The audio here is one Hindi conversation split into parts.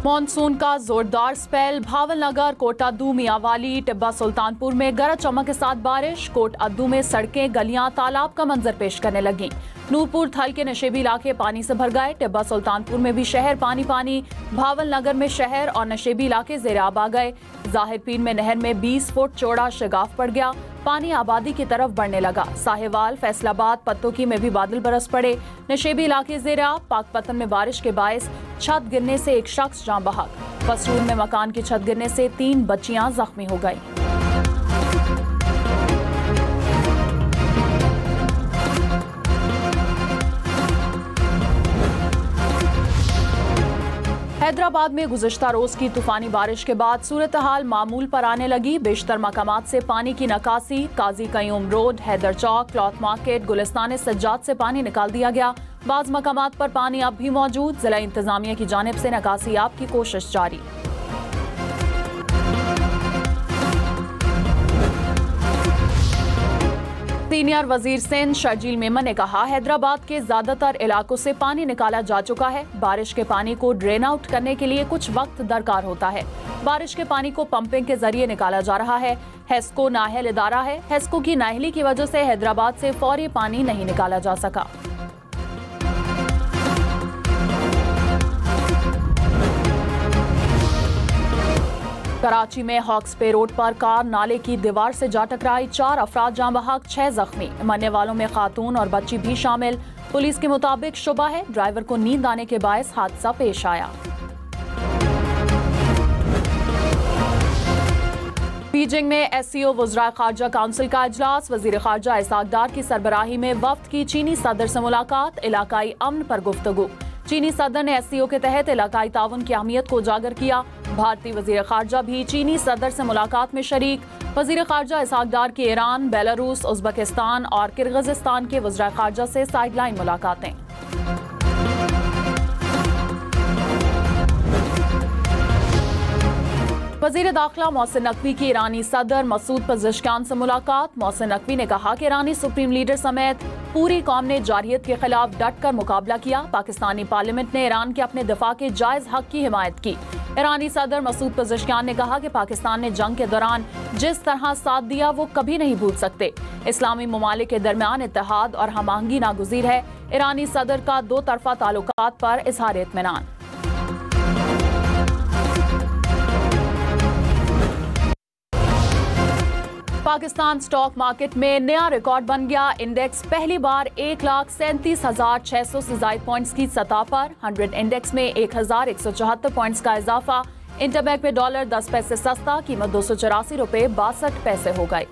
मानसून का जोरदार स्पेल। भावल नगर, कोट अद्दू, मियांवाली, टिब्बा सुल्तानपुर में गरज चमक के साथ बारिश। कोट अद्दू में सड़कें, गलियां तालाब का मंजर पेश करने लगी। नूरपुर थल के नशेबी इलाके पानी से भर गए। टिब्बा सुल्तानपुर में भी शहर पानी पानी। भावल नगर में शहर और नशेबी इलाके ज़ेर-आब आ गए। जाहिर पीर में नहर में 20 फुट चौड़ा शगाफ पड़ गया। पानी आबादी की तरफ बढ़ने लगा। साहिवाल, फैसलाबाद, पत्तोकी में भी बादल बरस पड़े। नशेबी इलाके ज़ेर-आब। पाकपतन में बारिश के बायस छत गिरने से एक शख्स जान बहक। पसरूर में मकान की छत गिरने से 3 बच्चियां जख्मी हो गई। हैदराबाद में गुज़िश्ता रोज की तूफानी बारिश के बाद सूरत हाल मामूल पर आने लगी। बेशतर मकामात से पानी की नकासी। काजी कयूम रोड, हैदर चौक, क्लॉथ मार्केट, गुलिस्तान सज्जाद से पानी निकाल दिया गया। बाज़ मकामात पर पानी अब भी मौजूद। जिला इंतजामिया की जानिब से नकासी आप की कोशिश जारी। सीनियर वजीर सिंध शर्जील मेमन ने कहा, हैदराबाद के ज्यादातर इलाकों से पानी निकाला जा चुका है। बारिश के पानी को ड्रेन आउट करने के लिए कुछ वक्त दरकार होता है। बारिश के पानी को पंपिंग के जरिए निकाला जा रहा है। हेस्को नाहल इदारा है। हेस्को की नाहली की वजह से हैदराबाद से फौरी पानी नहीं निकाला जा सका। कराची में हॉक्स पे रोड पर कार नाले की दीवार से जा टकराई। 4 अफराद जान बहक, 6 जख्मी। मरने वालों में खातून और बच्ची भी शामिल। पुलिस के मुताबिक शुबा है ड्राइवर को नींद आने के बायस हादसा पेश आया। बीजिंग में एससीओ वज़राए खारजा काउंसिल का इजलास। वजीर खारजा इसहाक डार की सरबराही में वफ्द की चीनी सदर से मुलाकात। इलाकाई अमन पर गुफ्तगू। चीनी सदर ने एससीओ के तहत इलाकाई ताउन की अहमियत को उजागर किया। भारतीय वजीर खारजा भी चीनी सदर से मुलाकात में शरीक। वजीर खारजा इसहाक डार की ईरान, बेलारूस, उज़्बेकिस्तान और किर्गिज़स्तान के वज़राए खारजा से साइडलाइन मुलाकातें। वजीर दाखिला मोहसिन नकवी की ईरानी सदर मसूद पज़ेश्कियान से मुलाकात। मोहसिन नकवी ने कहा कि ईरानी सुप्रीम लीडर समेत पूरी कौम ने जारहियत के खिलाफ डट कर मुकाबला किया। पाकिस्तानी पार्लियामेंट ने ईरान के अपने दिफा के जायज हक की हिमायत की। ईरानी सदर मसूद पज़ेश्कियान ने कहा कि पाकिस्तान ने जंग के दौरान जिस तरह साथ दिया वो कभी नहीं भूल सकते। इस्लामी ममालिक के दरमियान इत्तेहाद और हमआहंगी नागुज़ीर है। ईरानी सदर का 2 तरफा ताल्लुकात पर इजहार इत्मीनान। पाकिस्तान स्टॉक मार्केट में नया रिकॉर्ड बन गया। इंडेक्स पहली बार 1,37,600 से ज़ायद पॉइंट्स की सतह पर। 100 इंडेक्स में 1,174 पॉइंट्स का इजाफा। इंटरबैंक में डॉलर 10 पैसे सस्ता, कीमत 284 रुपए 62 पैसे हो गई।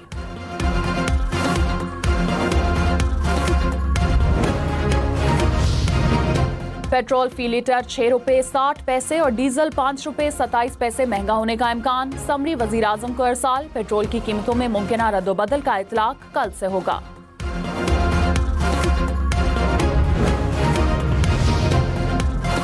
पेट्रोल फी लीटर 6 रुपए 60 पैसे और डीजल 5 रुपए 27 पैसे महंगा होने का इम्कान। समरी वजीर आजम को इरसाल। पेट्रोल की कीमतों में मुमकिना रद्दोबदल का इतलाक कल से होगा।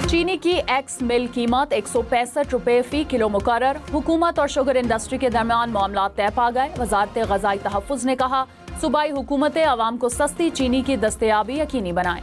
चीनी की एक्स मिल कीमत 165 रुपए फी किलो मुकर्रर। हुकूमत और शुगर इंडस्ट्री के दरमियान मामला तय पा गए। वजारत ग़ज़ाई तहफ़्फ़ुज़ ने कहा, सूबाई हुकूमतें अवाम को सस्ती चीनी की दस्तयाबी यकीनी बनाएं।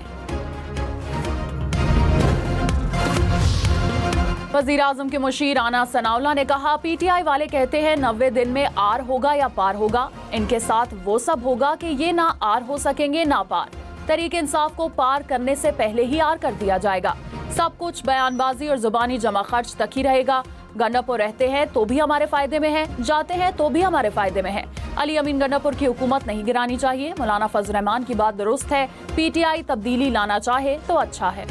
वज़ीर आज़म के मुशीर राना सनाउल्लाह ने कहा, पीटीआई वाले कहते हैं 90 दिन में आर होगा या पार होगा। इनके साथ वो सब होगा कि ये ना आर हो सकेंगे ना पार। तरीके इंसाफ को पार करने से पहले ही आर कर दिया जाएगा। सब कुछ बयानबाजी और जुबानी जमा खर्च तक ही रहेगा। गंडापुर रहते हैं तो भी हमारे फायदे में है, जाते हैं तो भी हमारे फायदे में है। अली अमीन गंडापुर की हुकूमत नहीं गिरानी चाहिए। मौलाना फजल रहमान की बात दुरुस्त है। पीटीआई तब्दीली लाना चाहे तो अच्छा है।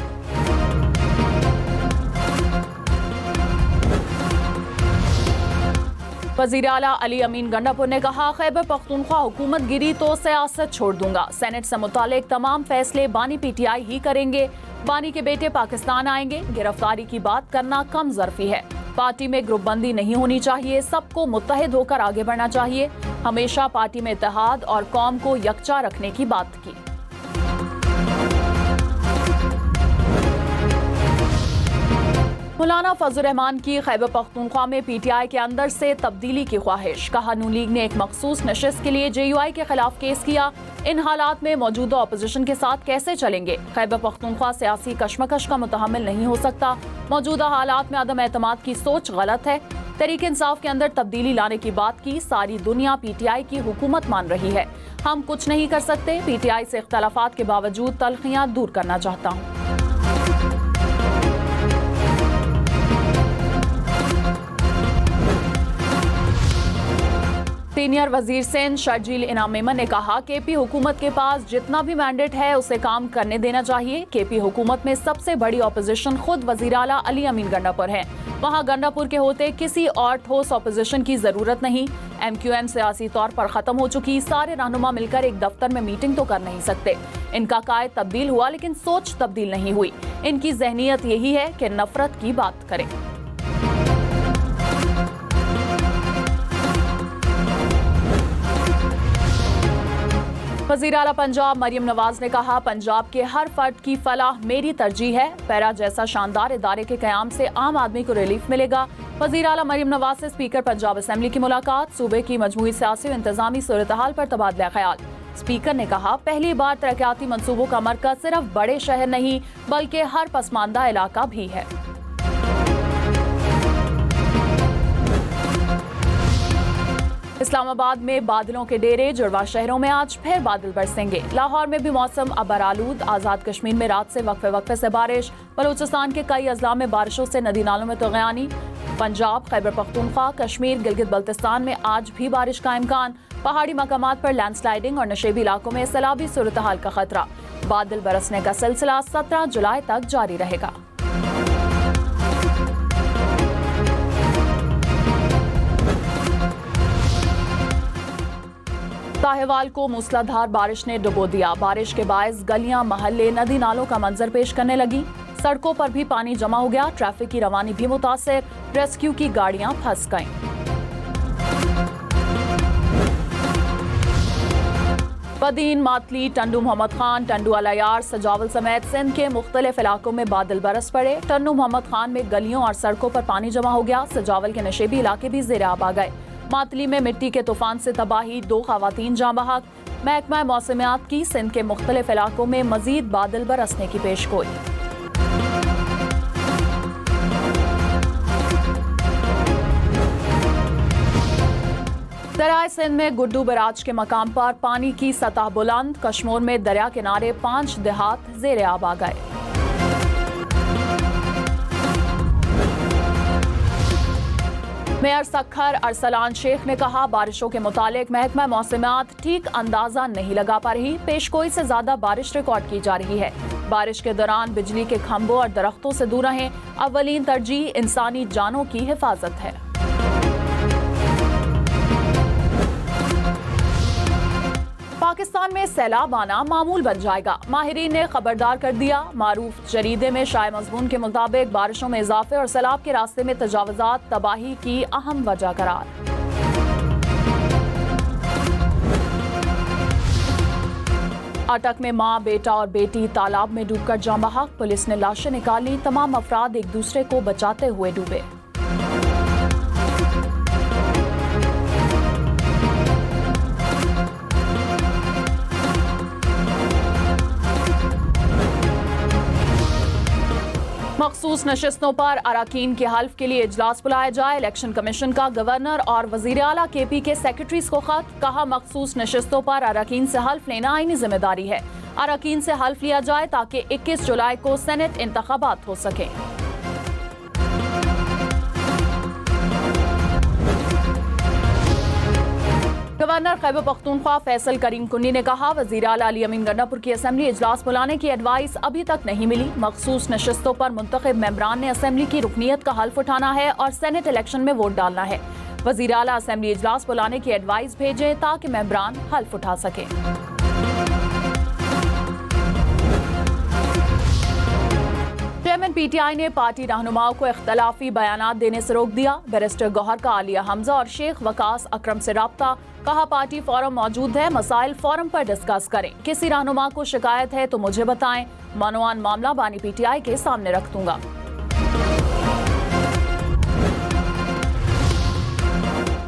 वज़ीर आला अली अमीन गंडापुर ने कहा, खैबर पख्तूनख्वा हुकूमत गिरी तो सियासत छोड़ दूंगा। सेनेट से मुतालिक तमाम फैसले बानी पीटीआई ही करेंगे। बानी के बेटे पाकिस्तान आएंगे। गिरफ्तारी की बात करना कम ज़र्फी है। पार्टी में ग्रुप बंदी नहीं होनी चाहिए। सबको मुत्तहिद होकर आगे बढ़ना चाहिए। हमेशा पार्टी में इत्तेहाद और कौम को यकजा रखने की बात की। मौलाना फजल रहमान की खैबर पख्तूनख्वा में पीटीआई के अंदर से तब्दीली की ख्वाहिश। कहा नून लीग ने एक मखसूस नशिस्त के लिए जेयूआई के खिलाफ केस किया। इन हालात में मौजूदा अपोजिशन के साथ कैसे चलेंगे। खैबर पख्तूनख्वा सियासी कशमकश का मुतहम्मिल नहीं हो सकता। मौजूदा हालात में अदम एतमाद की सोच गलत है। तहरीक इंसाफ के अंदर तब्दीली लाने की बात की। सारी दुनिया पीटीआई की हुकूमत मान रही है। हम कुछ नहीं कर सकते। पीटीआई से इख्तलाफात के बावजूद तलखियां दूर करना चाहता हूँ। सीनियर वजीर सिंध शर्जील इनाम मेमन ने कहा केपी हुकूमत के पास जितना भी मैंडेट है उसे काम करने देना चाहिए। केपी हुकूमत में सबसे बड़ी अपोजिशन खुद वजीर आला अली अमीन गंडापुर है। वहां गंडापुर के होते किसी और ठोस अपोजिशन की जरूरत नहीं। MQM सियासी तौर पर खत्म हो चुकी। सारे रहनुमा मिलकर एक दफ्तर में मीटिंग तो कर नहीं सकते। इनका कायद तब्दील हुआ लेकिन सोच तब्दील नहीं हुई। इनकी जहनियत यही है कि नफरत की बात करें। वज़ीर आला पंजाब मरियम नवाज ने कहा पंजाब के हर फर्द की फलाह मेरी तरजीह है। पैरा जैसा शानदार इदारे के क़याम से आम आदमी को रिलीफ मिलेगा। वज़ीर आला मरियम नवाज से स्पीकर पंजाब असेंबली की मुलाकात। सूबे की मजमूई सियासी और इंतजामी सूरत हाल पर तबादला ख्याल। स्पीकर ने कहा पहली बार तरक्याती मंसूबों का मरकज सिर्फ बड़े शहर नहीं बल्कि हर पसमानदा इलाका भी है। इस्लामाबाद में बादलों के डेरे। जुड़वा शहरों में आज फिर बादल बरसेंगे। लाहौर में भी मौसम अबरालूद। आज़ाद कश्मीर में रात से वक्फे से बारिश। बलूचिस्तान के कई अजला में बारिशों से नदी नालों में तग़यानी। पंजाब खैबर पख्तूनख्वा कश्मीर गिलगित बल्तिस्तान में आज भी बारिश का इम्कान। पहाड़ी मकामात पर लैंडस्लाइडिंग और नशेबी इलाकों में सैलाबी सूरत हाल का खतरा। बादल बरसने का सिलसिला 17 जुलाई तक जारी रहेगा। साहिवाल को मूसलाधार बारिश ने डुबो दिया। बारिश के बायस गलियां महल्ले नदी नालों का मंजर पेश करने लगी। सड़कों पर भी पानी जमा हो गया। ट्रैफिक की रवानी भी मुतासिर। रेस्क्यू की गाड़ियां फंस गईं। बदीन, मातली, टंडू मोहम्मद खान, टंडू अलायार, सजावल समेत सिंध के मुख्तलिफ इलाकों में बादल बरस पड़े। टंडू मोहम्मद खान में गलियों और सड़कों पर पानी जमा हो गया। सजावल के नशेबी इलाके भी ज़ेर आब आ गए। मातली में मिट्टी के तूफान से तबाही। 2 खवातीन जाँ बहक। महकमा मौसमियात की सिंध के मुख्तलिफ इलाकों में मजीद बादल बरसने की पेशगोई। दरियाए सिंध में गुड्डू बराज के मकाम पर पानी की सतह बुलंद। कश्मोर में दरिया किनारे 5 देहात ज़ेर आब आ गए। मेयर सखर अरसलान शेख ने कहा बारिशों के मुतालिक महकमा मौसमियात ठीक अंदाजा नहीं लगा पा रही। पेशगोई से ज्यादा बारिश रिकॉर्ड की जा रही है। बारिश के दौरान बिजली के खंभों और दरख्तों से दूर रहें। अव्वलीन तरजीह इंसानी जानों की हिफाजत है। पाकिस्तान में सैलाब आना मामूल बन जाएगा। माहिरीन ने खबरदार कर दिया। मारूफ जरीदे में शाये मजमून के मुताबिक बारिशों में इजाफे और सैलाब के रास्ते में तजावुजात तबाही की अहम वजह करार। अटक में मां, बेटा और बेटी तालाब में डूबकर जाँ बहक। पुलिस ने लाशें निकाली। तमाम अफराद एक दूसरे को बचाते हुए डूबे। मखसूस नशिस्तों पर अराकीन के हल्फ के लिए इजलास बुलाया जाए। इलेक्शन कमीशन का गवर्नर और वजीर आला केपी के सेक्रेटरीज को खत। कहा मखसूस नशिस्तों पर अराकीन से हल्फ लेना आईनी जिम्मेदारी है। अराकीन से हल्फ लिया जाए ताकि 21 जुलाई को सेनेट इंतखाबात हो सके। गवर्नर खैबर पख्तूनख्वा फैसल करीम कुन्नी ने कहा वजीर आला अली अमीन गंडापुर की असेंबली इजलास बुलाने की एडवाइस अभी तक नहीं मिली। मखसूस नशिस्तों पर मुंतखब मेंबरान ने असेंबली की रुकनीत का हल्फ उठाना है और सेनेट इलेक्शन में वोट डालना है। वजीर आला असेंबली इजलास बुलाने की एडवाइस भेजें ताकि मेंबरान हल्फ उठा सके। चेयरमैन पीटीआई ने पार्टी रहनुमाओं को इख्तलाफी बयानात देने से रोक दिया। बैरिस्टर गौहर का आलिया हमजा और शेख वकास अकरम से राब्ता। कहा पार्टी फोरम मौजूद है, मसाइल फोरम पर डिस्कस करें। किसी रहनुमा को शिकायत है तो मुझे बताएं। मनोआन मामला बानी पीटीआई के सामने रख दूंगा।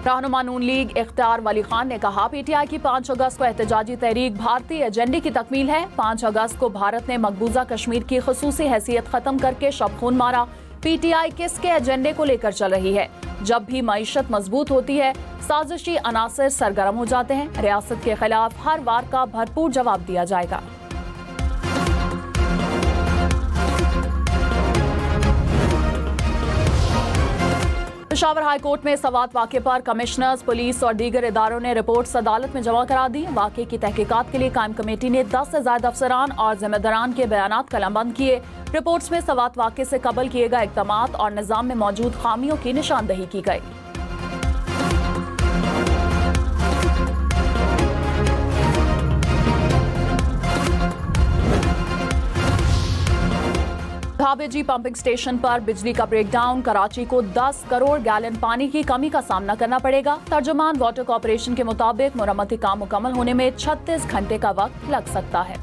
रहनुमा नून लीग इख्तियार वली खान ने कहा, PTI की 5 अगस्त को एहतजाजी तहरीक भारतीय एजेंडे की तकमील है। 5 अगस्त को भारत ने मकबूजा कश्मीर की खुसूसी हैसियत खत्म करके शब खून मारा। PTI किसके एजेंडे को लेकर चल रही है? जब भी मईशत मजबूत होती है, साजिशी अनासर सरगर्म हो जाते हैं। रियासत के खिलाफ हर वार का भरपूर जवाब दिया जाएगा। पेशावर हाई कोर्ट में सवात वाक़े पर कमिश्नर्स, पुलिस और दीगर इदारों ने रिपोर्ट्स अदालत में जमा करा दी। वाक़े की तहकीकात के लिए कायम कमेटी ने 10 से ज़ायद अफसरान और जिम्मेदारान के बयानात कलमबंद किए। रिपोर्ट्स में सवात वाक़े से कबल किए गए इक़दामात और निज़ाम में मौजूद खामियों की निशानदही की गई। धाबेजी पंपिंग स्टेशन पर बिजली का ब्रेकडाउन, कराची को 10 करोड़ गैलन पानी की कमी का सामना करना पड़ेगा। तर्जुमान वाटर कॉर्पोरेशन के मुताबिक मुरम्मती काम मुकम्मल होने में 36 घंटे का वक्त लग सकता है।